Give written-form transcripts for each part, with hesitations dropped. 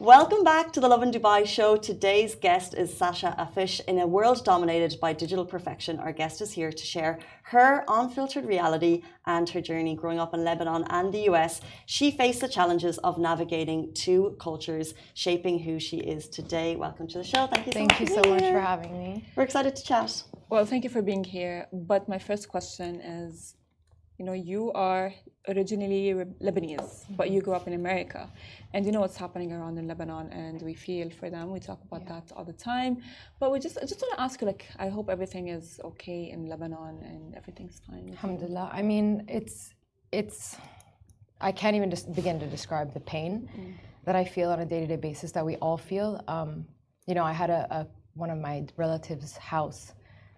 Welcome back to the Lovin Dubai show. Today's guest is Sasha Afsh. In a world dominated by digital perfection, our guest is here to share her unfiltered reality and her journey growing up in Lebanon and the US. She faced the challenges of navigating two cultures, shaping who she is today. Welcome to the show. Thank you so much for having me. We're excited to chat. Well, thank you for being here. But my first question is, you are originally Lebanese, but you grew up in America. And you know what's happening around in Lebanon, and we feel for them. We talk about that all the time. But I just want to ask you, I hope everything is okay in Lebanon and everything's fine. Alhamdulillah. I mean, it's I can't even just begin to describe the pain that I feel on a day-to-day basis that we all feel. I had one of my relatives' house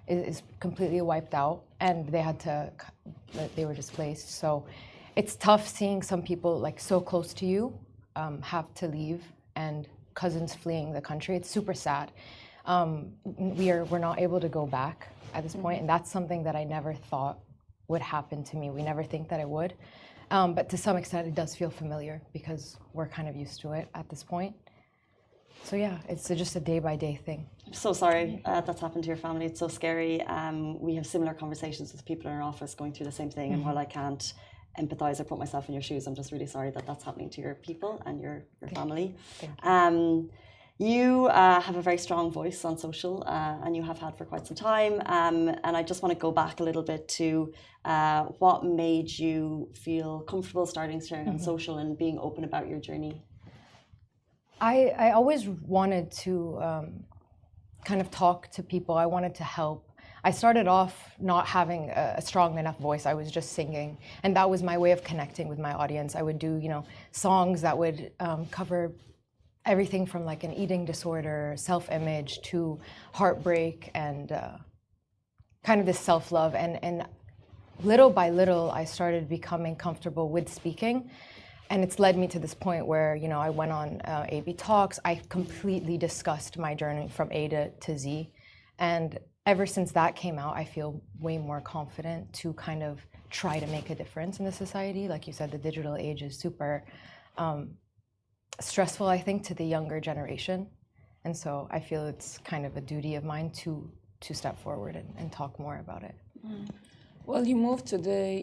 is completely wiped out, and they were displaced. So it's tough seeing some people so close to you have to leave, and cousins fleeing the country. It's super sad. We're not able to go back at this point, and that's something that I never thought would happen to me. We never think that it would, but to some extent it does feel familiar because we're kind of used to it at this point. So yeah, it's just a day-by-day thing. I'm so sorry that's happened to your family. It's so scary. We have similar conversations with people in our office going through the same thing, and while I can't empathize or put myself in your shoes, I'm just really sorry that that's happening to your people and your family. You have a very strong voice on social, and you have had for quite some time. And I just want to go back a little bit to what made you feel comfortable starting sharing on social and being open about your journey. I always wanted to kind of talk to people. I wanted to help. I started off not having a strong enough voice. I was just singing, and that was my way of connecting with my audience. I would do, songs that would cover everything from an eating disorder, self-image, to heartbreak, and kind of this self-love. And little by little, I started becoming comfortable with speaking. And it's led me to this point where, I went on AB Talks. I completely discussed my journey from A to Z. And ever since that came out, I feel way more confident to kind of try to make a difference in the society. Like you said, the digital age is super stressful, I think, to the younger generation. And so I feel it's kind of a duty of mine to step forward and talk more about it. Well, you moved to the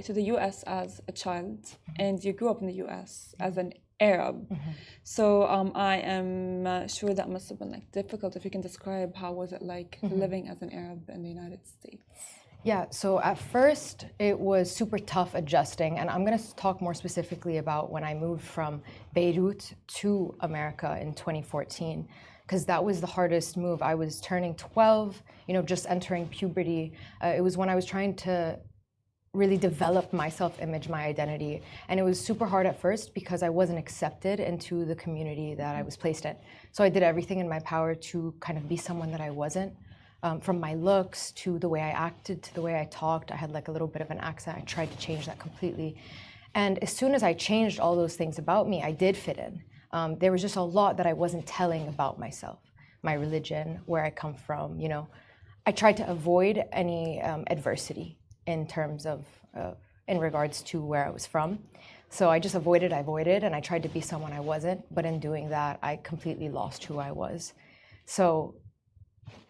to the U.S. as a child, and you grew up in the U.S. as an Arab. So I am sure that must have been difficult. If you can describe how was it like living as an Arab in the United States? Yeah, so at first it was super tough adjusting, and I'm going to talk more specifically about when I moved from Beirut to America in 2014, because that was the hardest move. I was turning 12, just entering puberty. It was when I was trying to really develop my self-image, my identity, and it was super hard at first because I wasn't accepted into the community that I was placed in. So I did everything in my power to kind of be someone that I wasn't. From my looks to the way I acted to the way I talked. I had a little bit of an accent. I tried to change that completely. And as soon as I changed all those things about me, I did fit in. There was just a lot that I wasn't telling about myself, my religion, where I come from. I tried to avoid any adversity in terms of, in regards to where I was from. So I just avoided, and I tried to be someone I wasn't. But in doing that, I completely lost who I was. So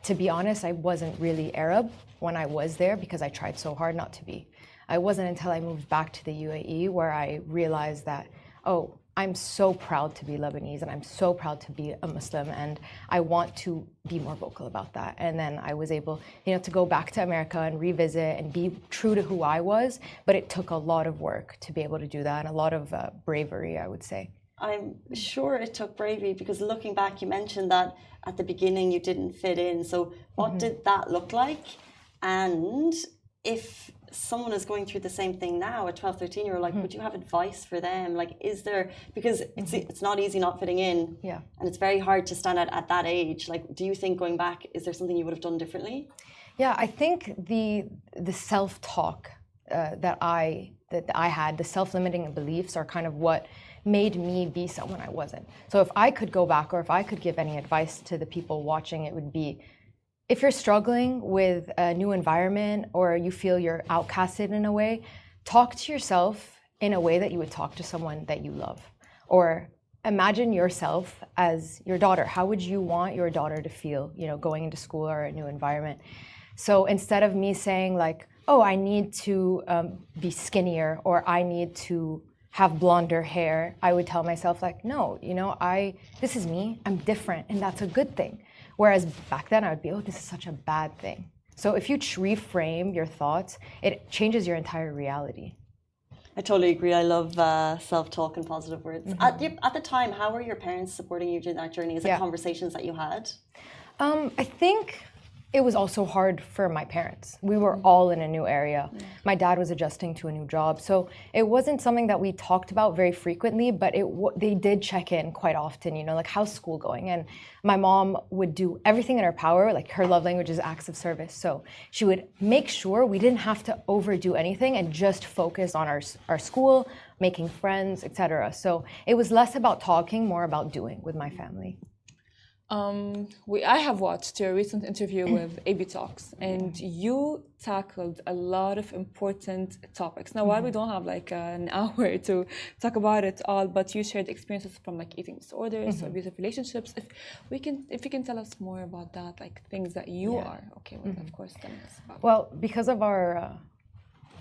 to be honest, I wasn't really Arab when I was there because I tried so hard not to be. I wasn't until I moved back to the UAE where I realized that, I'm so proud to be Lebanese, and I'm so proud to be a Muslim, and I want to be more vocal about that. And then I was able, to go back to America and revisit and be true to who I was, but it took a lot of work to be able to do that, and a lot of bravery, I would say. I'm sure it took bravery, because looking back, you mentioned that at the beginning you didn't fit in. So what did that look like? And if someone is going through the same thing now at 12, 13, you're would you have advice for them? Is there, because it's not easy not fitting in. Yeah. And it's very hard to stand out at that age. Do you think going back, is there something you would have done differently? Yeah, I think the self-talk that I had, the self-limiting beliefs are kind of what made me be someone I wasn't. So if I could go back, or if I could give any advice to the people watching, it would be, if you're struggling with a new environment or you feel you're outcasted in a way, talk to yourself in a way that you would talk to someone that you love. Or imagine yourself as your daughter. How would you want your daughter to feel, going into school or a new environment? So instead of me saying like, oh, I need to be skinnier or I need to have blonder hair, I would tell myself like, no, this is me, I'm different, and that's a good thing. Whereas back then I would be, oh, this is such a bad thing. So if you reframe your thoughts, it changes your entire reality. I totally agree. I love self-talk and positive words. Mm-hmm. At the time, how were your parents supporting you during that journey? Is it conversations that you had? I think it was also hard for my parents. We were all in a new area. My dad was adjusting to a new job. So it wasn't something that we talked about very frequently, but they did check in quite often, like how's school going? And my mom would do everything in her power, like her love language is acts of service. So she would make sure we didn't have to overdo anything and just focus on our school, making friends, etc. So it was less about talking, more about doing with my family. I have watched your recent interview with AB Talks, and you tackled a lot of important topics. Now, while we don't have like an hour to talk about it all, but you shared experiences from like eating disorders, abusive relationships. If you can tell us more about that, like things that you are okay with, of course, tell us about. Well, because of our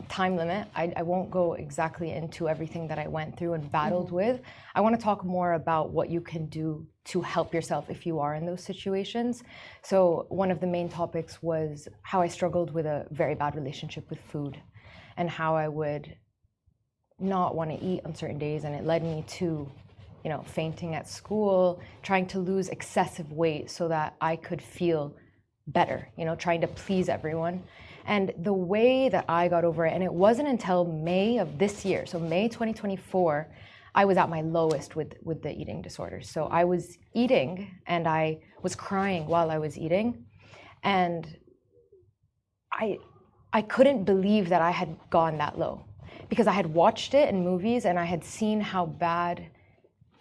time limit, I won't go exactly into everything that I went through and battled with. I want to talk more about what you can do to help yourself if you are in those situations. So one of the main topics was how I struggled with a very bad relationship with food and how I would not want to eat on certain days, and it led me to fainting at school, trying to lose excessive weight so that I could feel better, trying to please everyone. And the way that I got over it, and it wasn't until May of this year, so May 2024, I was at my lowest with the eating disorders. So I was eating and I was crying while I was eating. And I couldn't believe that I had gone that low, because I had watched it in movies and I had seen how bad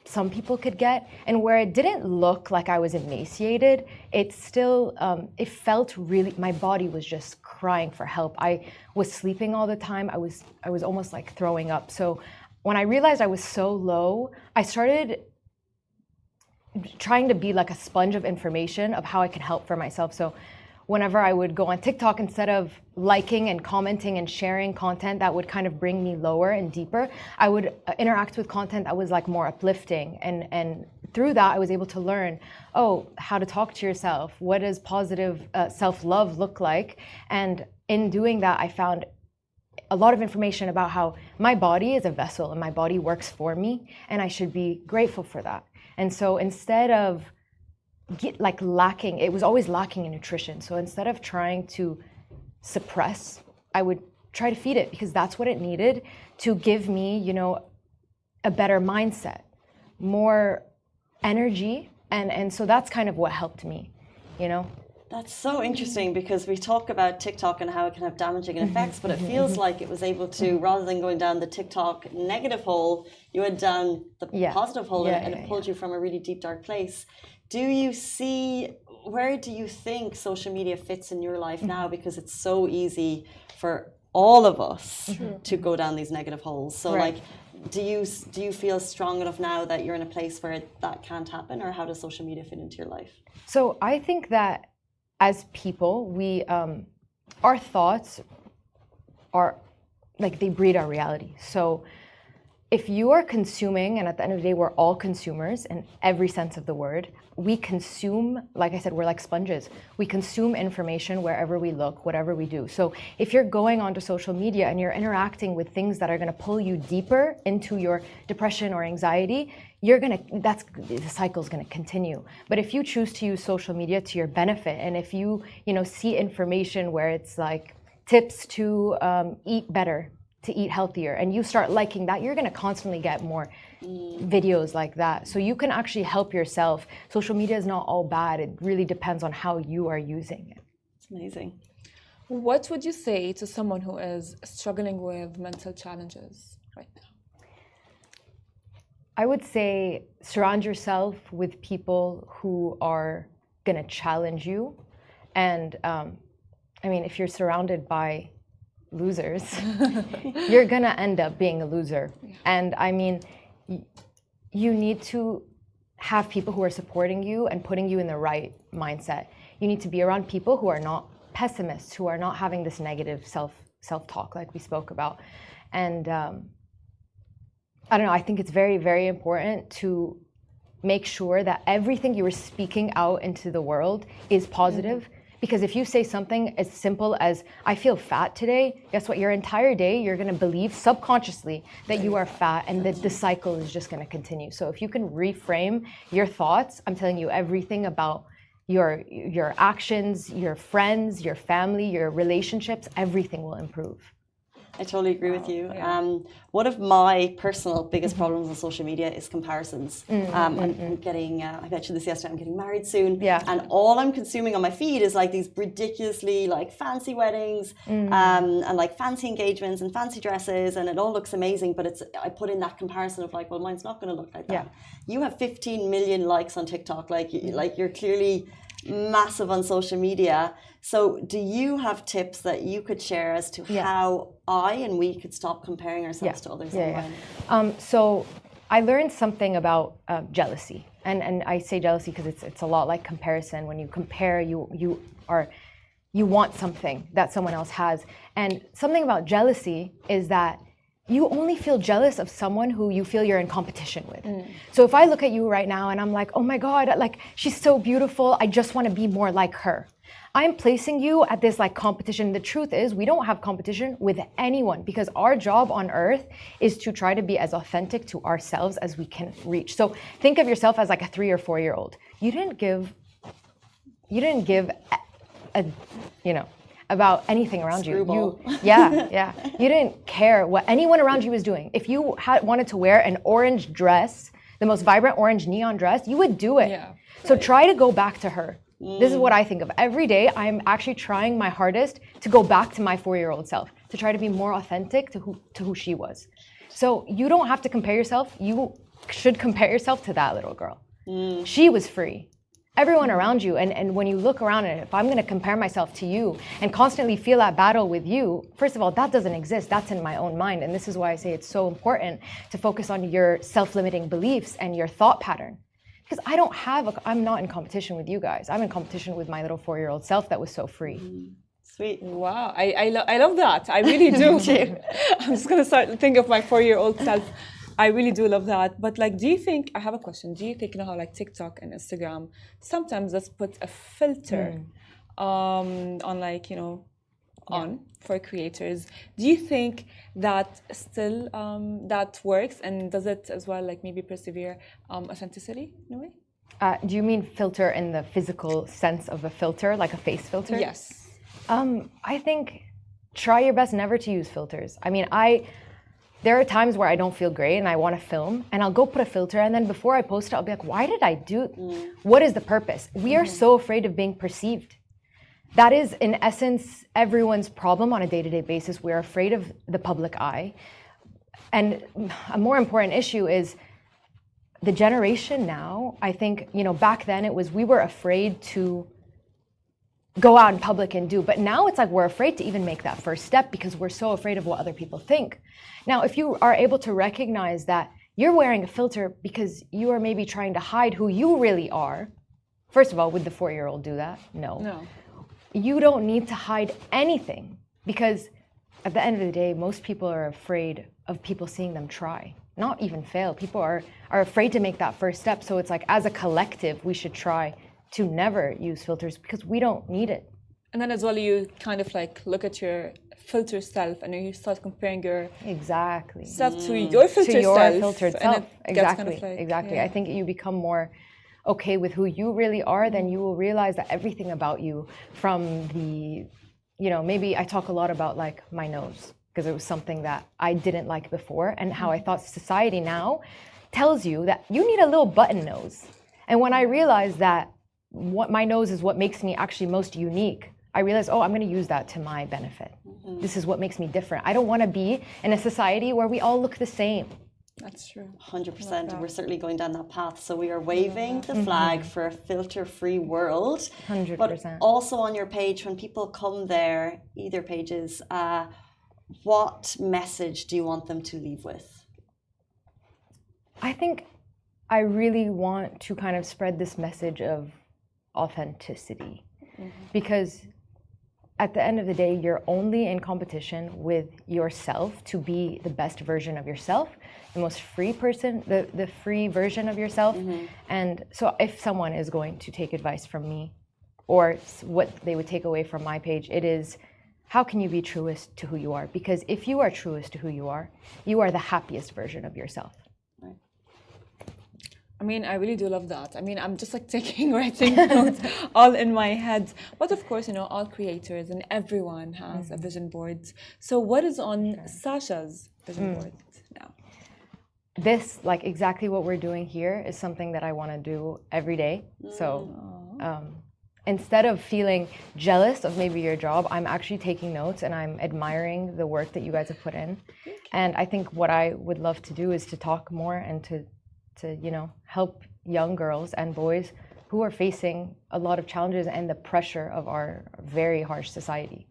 some people could get, and where it didn't look like I was emaciated, it still, it felt really, my body was just crying for help. I was sleeping all the time. I was almost like throwing up. So when I realized I was so low, I started trying to be like a sponge of information of how I could help for myself. So whenever I would go on TikTok, instead of liking and commenting and sharing content that would kind of bring me lower and deeper, I would interact with content that was like more uplifting. And through that, I was able to learn, how to talk to yourself. What does positive self-love look like? And in doing that, I found a lot of information about how my body is a vessel and my body works for me, and I should be grateful for that. And so instead of lacking, it was always lacking in nutrition. So instead of trying to suppress, I would try to feed it, because that's what it needed to give me, a better mindset, more energy. And so that's kind of what helped me, That's so interesting, because we talk about TikTok and how it can have damaging effects, but it feels like it was able to, rather than going down the TikTok negative hole, you went down the positive hole, and it pulled you from a really deep, dark place. Where do you think social media fits in your life now? Because it's so easy for all of us to go down these negative holes. So do you feel strong enough now that you're in a place where that can't happen, or how does social media fit into your life? So I think that as people, our thoughts are like, they breed our reality. So if you are consuming, and at the end of the day, we're all consumers in every sense of the word, we consume, like I said, we're like sponges. We consume information wherever we look, whatever we do. So if you're going onto social media and you're interacting with things that are going to pull you deeper into your depression or anxiety, the cycle is going to continue. But if you choose to use social media to your benefit, and if you see information where it's like tips to eat better, to eat healthier, and you start liking that, you're going to constantly get more videos like that. So you can actually help yourself. Social media is not all bad. It really depends on how you are using it. It's amazing. What would you say to someone who is struggling with mental challenges right now? I would say surround yourself with people who are going to challenge you. And if you're surrounded by losers, you're going to end up being a loser. And you need to have people who are supporting you and putting you in the right mindset. You need to be around people who are not pessimists, who are not having this negative self-talk like we spoke about. And I don't know, I think it's very, very important to make sure that everything you are speaking out into the world is positive. Because if you say something as simple as, I feel fat today, guess what? Your entire day, you're going to believe subconsciously that you are fat, and that the cycle is just going to continue. So if you can reframe your thoughts, I'm telling you, everything about your actions, your friends, your family, your relationships, everything will improve. I totally agree with you. Yeah. One of my personal biggest problems on social media is comparisons. I'm getting, I mentioned this yesterday, I'm getting married soon. Yeah. And all I'm consuming on my feed is like these ridiculously like fancy weddings and like fancy engagements and fancy dresses, and it all looks amazing, but I put in that comparison of like, well, mine's not going to look like that. Yeah. You have 15 million likes on TikTok. Like you're clearly massive on social media. So do you have tips that you could share as to how I and we could stop comparing ourselves to others online? So I learned something about jealousy, and I say jealousy because it's a lot like comparison. When you compare, you want something that someone else has, and something about jealousy is that you only feel jealous of someone who you feel you're in competition with. So if I look at you right now and I'm like, oh my God, like she's so beautiful, I just want to be more like her. I'm placing you at this like competition. The truth is we don't have competition with anyone, because our job on earth is to try to be as authentic to ourselves as we can reach. So think of yourself as like a 3 or 4 year old. You didn't give a about anything around you. You didn't care what anyone around you was doing. If you wanted to wear an orange dress, the most vibrant orange neon dress, you would do it. So try to go back to her. This is what I think of. Every day, I'm actually trying my hardest to go back to my 4-year-old self, to try to be more authentic to who she was. So you don't have to compare yourself. You should compare yourself to that little girl. She was free. Everyone around you, and when you look around, and if I'm going to compare myself to you and constantly feel that battle with you, first of all, that doesn't exist. That's in my own mind. And this is why I say it's so important to focus on your self-limiting beliefs and your thought pattern. Because I'm not in competition with you guys. I'm in competition with my little 4-year-old self that was so free. Sweet. Wow, I love that. I really do. I'm just going to start to think of my 4-year-old self. I really do love that. But like, do you think, I have a question. Do you think, how like TikTok and Instagram, sometimes let's put a filter on like, on for creators. Do you think that still, that works? And does it as well, like maybe persevere authenticity in a way? Do you mean filter in the physical sense of a filter, like a face filter? Yes. I think try your best never to use filters. I mean, there are times where I don't feel great and I want to film, and I'll go put a filter, and then before I post it, I'll be like, why did I do? What is the purpose? We are so afraid of being perceived. That is, in essence, everyone's problem on a day-to-day basis. We're afraid of the public eye. And a more important issue is the generation now. I think, back then it was we were afraid to go out in public and do, but now it's like we're afraid to even make that first step because we're so afraid of what other people think. Now, if you are able to recognize that you're wearing a filter because you are maybe trying to hide who you really are, first of all, would the 4-year-old do that? No. You don't need to hide anything, because at the end of the day, most people are afraid of people seeing them try, not even fail. People are afraid to make that first step. So it's like, as a collective, we should try to never use filters because we don't need it. And then as well, you kind of like look at your filter self and you start comparing your self to your filter self. Filtered self. Exactly. Kind of like, exactly. I think you become more okay with who you really are, then you will realize that everything about you, from the, maybe I talk a lot about like my nose, because it was something that I didn't like before, and how I thought society now tells you that you need a little button nose. And when I realized that what my nose is what makes me actually most unique, I realized, I'm going to use that to my benefit. This is what makes me different. I don't want to be in a society where we all look the same. That's true. 100%. We're certainly going down that path. So we are waving the flag for a filter-free world. 100%. But also on your page, when people come there, either pages, what message do you want them to leave with? I think I really want to kind of spread this message of authenticity, because at the end of the day, you're only in competition with yourself to be the best version of yourself, the most free person, the free version of yourself. And so if someone is going to take advice from me, or what they would take away from my page, it is, how can you be truest to who you are? Because if you are truest to who you are the happiest version of yourself. I mean, I really do love that. I mean, I'm just like writing notes all in my head. But of course, you know, all creators and everyone has a vision board. So what is on Sasha's vision board now? This, like exactly what we're doing here, is something that I want to do every day. So instead of feeling jealous of maybe your job, I'm actually taking notes and I'm admiring the work that you guys have put in. And I think what I would love to do is to talk more and to you know, help young girls and boys who are facing a lot of challenges and the pressure of our very harsh society.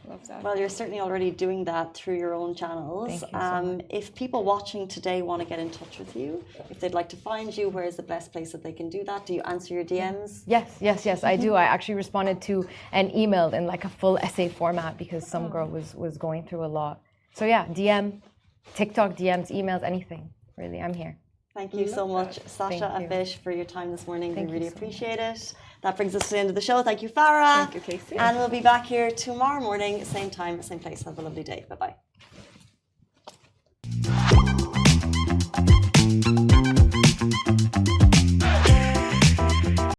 Love that. Well, you're certainly already doing that through your own channels. Thank you so much. If people watching today want to get in touch with you, if they'd like to find you, where is the best place that they can do that? Do you answer your DMs? Yes, I do. I actually responded to an email in like a full essay format because some girl was going through a lot. So yeah, DM, TikTok DMs, emails, anything. Really, I'm here. Thank you so much, Sasha Afsh, for your time this morning. We really appreciate it. That brings us to the end of the show. Thank you, Farah. Thank you, Casey. And we'll be back here tomorrow morning, same time, same place. Have a lovely day. Bye-bye.